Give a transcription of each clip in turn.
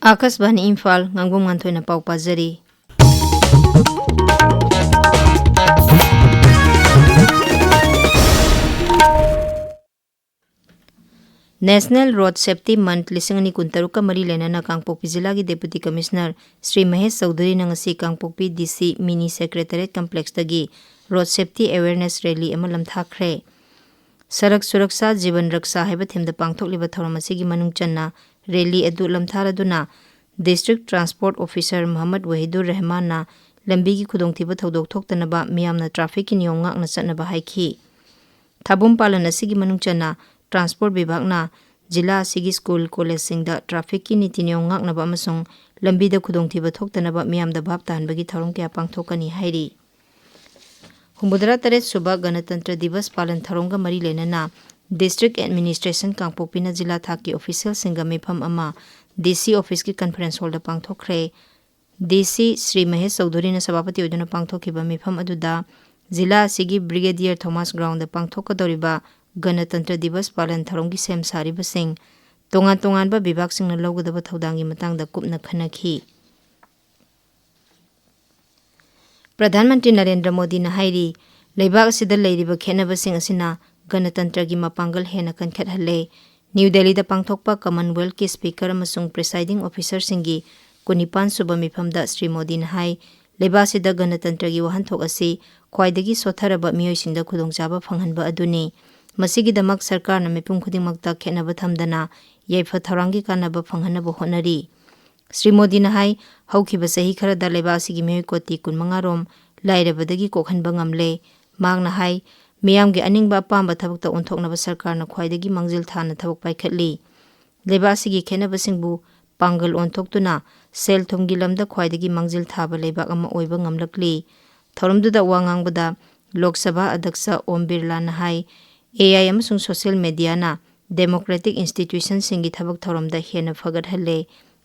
Akashvani Imphal Ngangbam Nganthoi पाउ पाजरी। National road safety month लिसिंगनी कुंतरुका मरी लेना कांगपोकपी जिला की डेप्यूटी कमिश्नर श्री महेश चौधरी नंगसी Kangpokpi DC mini secretariat complex तगी रोड सेफ्टी अवेयरनेस रैली अमा लमथाखरे। सड़क सुरक्षा जीवन रक्षा है थीमद पांगथोकलिबा थौरम असिगी मनुंग चन्ना रैली अदु लमथारदुना district transport officer Mohammad Wahidur Rahman ना लंबी की खुदोंगथीबा थौदोक थोक्तनबा मियामना ट्रैफिक की नियम ngakna चटनबा हाइखी। थाबुम पालन असिगी मनुंग चन्ना ट्रांसपोर्ट विभाग ना जिला असिगी स्कूल कॉलेज सिंगदा ट्रैफिक की नीति नियम ngaknaba amasung लंबीदा खुदोंगथीबा थोक्तनबा मियामदा भाब ताहनबगी थौरम कया पांगथोकनी हाइरी। हुंबुदरा तरेत सुबह गणतंत्र दिवस पालन थौरमगा मरी लेना डिस्ट्रिक्ट एडमिनिस्ट्रेशन कांगपोकपीना जिला थाकी ऑफिशियल सिंगा मिफम अमा डीसी ऑफिस की कॉन्फ्रेंस हॉल पांगथोखरे। डीसी श्री महेश चौधरी ने सभापति ओदुना पांगथोखिबा मिफम अदुदा जिला असिगी ब्रिगेडियर थॉमस ग्राउंड पांगथोकदौरिबा गणतंत्र दिवस पालन थौरमगी सेम सारिबसिंग तोंगान तोंगानबा विभागसिंगना लौगदबा थौदांगी मतंगदा कुपना खनखी। प्रधानमंत्री नरेंद्र मोदी ने हाइरी लेबाग असिदा लेरिबा खेनबसिंग असिना गणतंत्र की मपांगल हेना कनखतहले। न्यू दिल्ली दा पांगथोकपा कॉमनवेल्थ के स्पीकर अमसुंग प्रिसाइडिंग ऑफिसर सिंगी 19 सुबह मिफमदा श्री मोदी ने हाई लेबासिदा गणतंत्र की वहनथोक असि ख्वाइदगी सोथरबा मियोइसिंगदा खुदोंचाबा फंगहनबा अदुनी। मसिगिदमक सरकार न मिपुम खुदिंगमक्ता खेनबा थमदना यैफा थौरांगी कानबा फंगहनबा होनरी। श्री मोदी ने हाई हौखिबा सही खरदा लेबासिगी मियोइ कोटी 15 रोम लाइरबदगी कोखनबा ngamle। मांगना हाई मियामगे अनिंगबा अपांबा थबकता ओंथोकनबा सरकार न ख्वाइदगी मंजिल थाना थबक पाइखतली। लेबासिगी खेनबसिंगबु पांगल ओंथोकतुना सेल थुमगी लमदा ख्वाइदगी मंजिल थाबा लेबाक अमा ओइबा ngamlakli। थौरमदुदा वा ngangbada लोकसभा अध्यक्ष ओम बिरला न हाई एआई अमसुंग सोशल मीडिया ना डेमोक्रेटिक इंस्टीट्यूशन सिंगी थबक थौरमदा हेना फगतहले।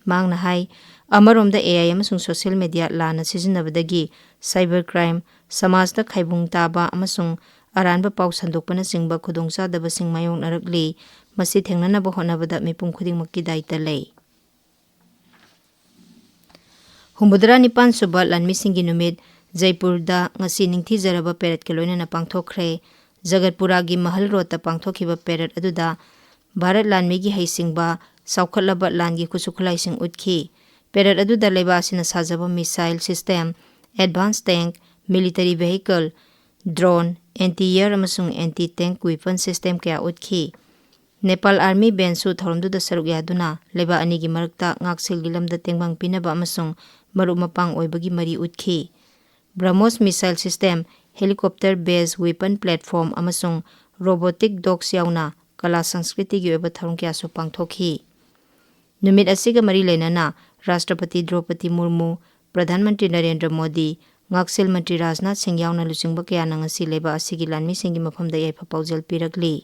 मांगना हाई अमरोमदा एआई अमसुंग सोशल मीडिया लाना सिजनबदगी साइबर क्राइम समाजदा खाइबुंग ताबा अमसुंग अरानबा पाउ संदोकपना सिंगबा खुदोंचादबसिंग मायोंगनरकली। मसि थेंगननबा होनबदा मिपुम खुदिंगमक्की दायित्व लै। हुंबुदरा 9 सुबह लानमिसिंगी नुमित जयपुरदा ngasi निंगथीजरबा पेरेड के लोइनना पांगथोखरे। जगतपुरा की महल रोड पांगथोखिबा पेरेड अदुदा भारत लानमीगी हैसिंगबा साउखतलबा लानगी खुसुखलाइसिंग उतखी। पेरेड अदुदा लेबासिना साजबा missile system advance tank military vehicle drone anti air अमसुंग एंटी टैंक वेपन सिस्टम क्या उतखी। नेपाल आर्मी बेंसु थौरमदुदा सरुक यादुना लेबा अनिगी मरकता ngaksilgi lamda tengbang pinaba amasung marup mapang oibagi mari utkhi। BrahMos missile system helicopter base weapon platform अमसुंग रोबोटिक डॉग्स याउना कला संस्कृति की ओइबा थौरम क्यासु पांगथोखी। नुमित असिगा मरी लेना राष्ट्रपति द्रौपदी मुर्मू प्रधानमंत्री नरेंद्र मोदी ngaksil मंत्री राजनाथ सिंह याउना लुचिंगबा कया नंगसी लेबा असिगी लानमी सिंगी मफमदा याइफा पाउजल पिरकली।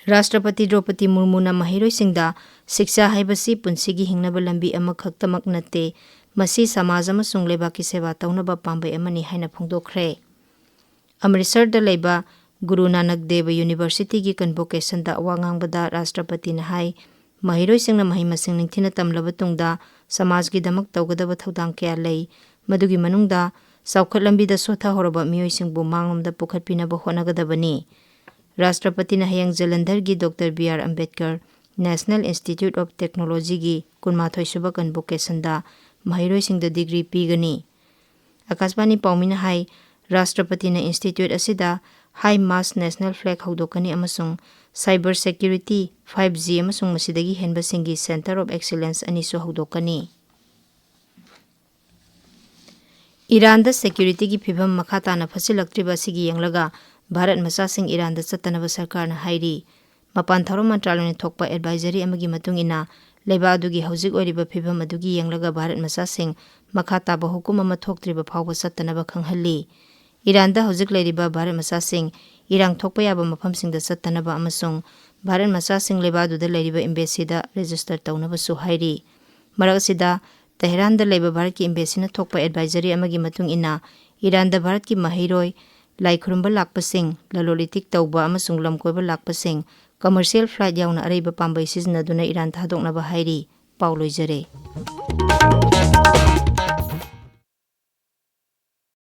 राष्ट्रपति द्रौपदी मुर्मू ना महिरोइ सिंगदा शिक्षा हाइबसी पुंसिगी हिंगनबा लंबी अमखक्तमक नते मसी समाज अमसुंग लेबा की सेवा तौनबा पांबे अमनी हाइना फोंदोखरे। अमृतसर दा लेबा गुरु नानक देव यूनिवर्सिटी की कन्वोकेशन दा वांगांगबदा राष्ट्रपति ने हाई महिरोइ सिंगना महिमसिंग निंथिना तमलबा तुंगदा समाज की दमक तौगदबा थौदांग कया लै। मदुगी मनुंगदा साउखत लंबीदा सोथा होरबा मियोइसिंगबु मांगमदा पुखतपिनबा होनगदबनी। राष्ट्रपति ने हयंग जलंधर की doctor BR Ambedkar national institute of technology की 19 सुबह कन्वोकेशन दा महिरोइसिंगदा डिग्री पीगनी। आकाशवाणी पाउमिना हाई राष्ट्रपति ने इंस्टीट्यूट असिदा हाई मास नेशनल फ्लैग हौदोकनी अमसुंग साइबर सिक्योरिटी 5G अमसुंग मसिदगी हेनबसिंगी सेंटर ऑफ एक्सीलेंस अनिसु हौदोकनी। ईरान दा सिक्योरिटी की फिभम मखाताना फसिलक्त्रिबा सिगी यंगलगा भारत मसासिंग ईरान दा चतनबा सरकार ना हाइरी। मपान थौरम मंत्रालय ने थोकपा एडवाइजरी अमगी मतुंगिना लेबा अदुगी हौजिक ओइरिबा फिभम अदुगी यंगलगा भारत मसासिंग मखाताबा हुकुम अमा थोक्त्रिबा फावबा चतनबा खंगहल्ली। ईरान दा हौजिक लेरिबा भारत मसासिंग इरांग थोकपा याबा मफमसिंगदा चतनबा अमसुंग भारत मसासिंग लेबा अदुदा लेरिबा एम्बेसीदा रजिस्टर तौनबसु हाइरी। मरकसिदा तेहरान दा लेबा भारत की एम्बेसीना थोकपा एडवाइजरी अमगी मतुंग इना ईरान दा भारत की महिरोइ लाइखुरुंबा लाकपसिंग ललोलितिक तौबा अमसुंग लमकोइबा लाकपसिंग commercial flight yauna areba pambai siznaduna Iran thadoknaba hairi. Pau loijare.